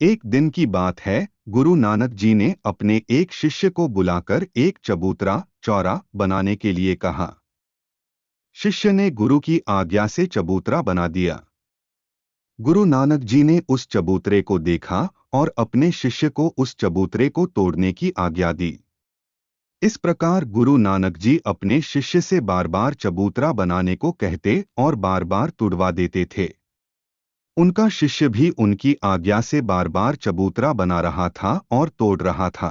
एक दिन की बात है, गुरु नानक जी ने अपने एक शिष्य को बुलाकर एक चबूतरा चौरा बनाने के लिए कहा। शिष्य ने गुरु की आज्ञा से चबूतरा बना दिया। गुरु नानक जी ने उस चबूतरे को देखा और अपने शिष्य को उस चबूतरे को तोड़ने की आज्ञा दी। इस प्रकार गुरु नानक जी अपने शिष्य से बार बार चबूतरा बनाने को कहते और बार बार तुड़वा देते थे। उनका शिष्य भी उनकी आज्ञा से बार बार चबूतरा बना रहा था और तोड़ रहा था।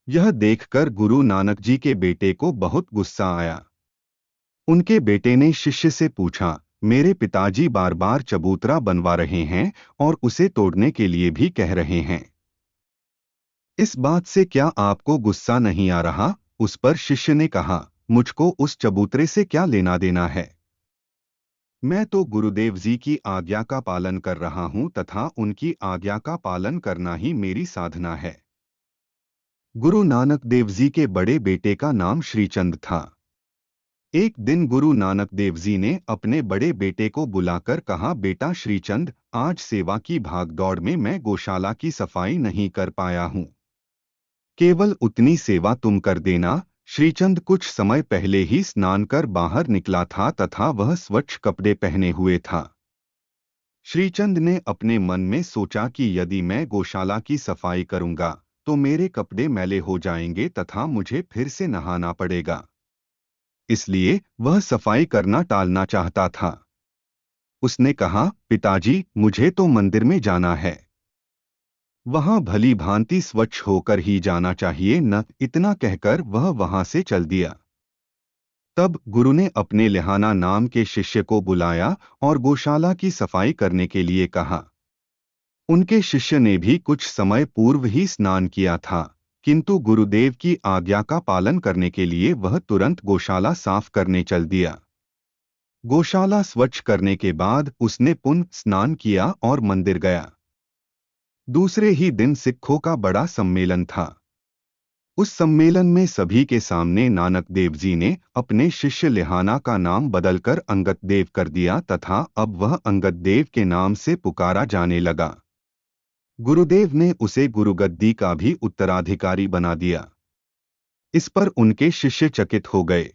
यह देखकर गुरु नानक जी के बेटे को बहुत गुस्सा आया। उनके बेटे ने शिष्य से पूछा, मेरे पिताजी बार बार चबूतरा बनवा रहे हैं और उसे तोड़ने के लिए भी कह रहे हैं। इस बात से क्या आपको गुस्सा नहीं आ रहा? उस पर शिष्य ने कहा, मुझको उस चबूतरे से क्या लेना देना है। मैं तो गुरुदेव जी की आज्ञा का पालन कर रहा हूं तथा उनकी आज्ञा का पालन करना ही मेरी साधना है। गुरु नानक देव जी के बड़े बेटे का नाम श्रीचंद था। एक दिन गुरु नानक देव जी ने अपने बड़े बेटे को बुलाकर कहा, बेटा श्रीचंद, आज सेवा की भागदौड़ में मैं गौशाला की सफाई नहीं कर पाया हूं। केवल उतनी सेवा तुम कर देना। श्रीचंद कुछ समय पहले ही स्नान कर बाहर निकला था तथा वह स्वच्छ कपड़े पहने हुए था। श्रीचंद ने अपने मन में सोचा कि यदि मैं गौशाला की सफाई करूंगा तो मेरे कपड़े मैले हो जाएंगे तथा मुझे फिर से नहाना पड़ेगा। इसलिए वह सफाई करना टालना चाहता था। उसने कहा, पिताजी, मुझे तो मंदिर में जाना है। वहां भली भांति स्वच्छ होकर ही जाना चाहिए न। इतना कहकर वह वहां से चल दिया। तब गुरु ने अपने लिहाना नाम के शिष्य को बुलाया और गौशाला की सफाई करने के लिए कहा। उनके शिष्य ने भी कुछ समय पूर्व ही स्नान किया था, किंतु गुरुदेव की आज्ञा का पालन करने के लिए वह तुरंत गौशाला साफ करने चल दिया। गौशाला स्वच्छ करने के बाद उसने पुनः स्नान किया और मंदिर गया। दूसरे ही दिन सिखों का बड़ा सम्मेलन था। उस सम्मेलन में सभी के सामने नानक देव जी ने अपने शिष्य लिहाना का नाम बदलकर अंगद देव कर दिया तथा अब वह अंगद देव के नाम से पुकारा जाने लगा। गुरुदेव ने उसे गुरुगद्दी का भी उत्तराधिकारी बना दिया। इस पर उनके शिष्य चकित हो गए।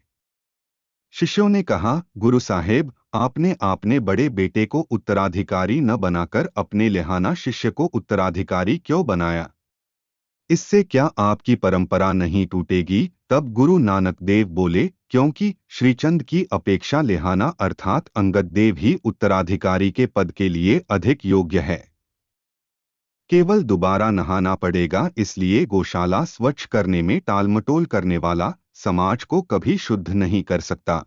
शिष्यों ने कहा, गुरु साहेब, आपने बड़े बेटे को उत्तराधिकारी न बनाकर अपने लिहाना शिष्य को उत्तराधिकारी क्यों बनाया? इससे क्या आपकी परंपरा नहीं टूटेगी? तब गुरु नानक देव बोले, क्योंकि श्रीचंद की अपेक्षा लिहाना अर्थात अंगद देव ही उत्तराधिकारी के पद के लिए अधिक योग्य है। केवल दोबारा नहाना पड़ेगा, इसलिए गौशाला स्वच्छ करने में टालमटोल करने वाला समाज को कभी शुद्ध नहीं कर सकता।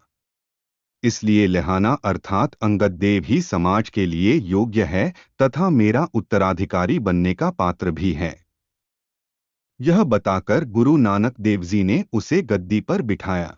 इसलिए लिहाना अर्थात अंगद देव ही समाज के लिए योग्य है तथा मेरा उत्तराधिकारी बनने का पात्र भी है। यह बताकर गुरु नानक देव जी ने उसे गद्दी पर बिठाया।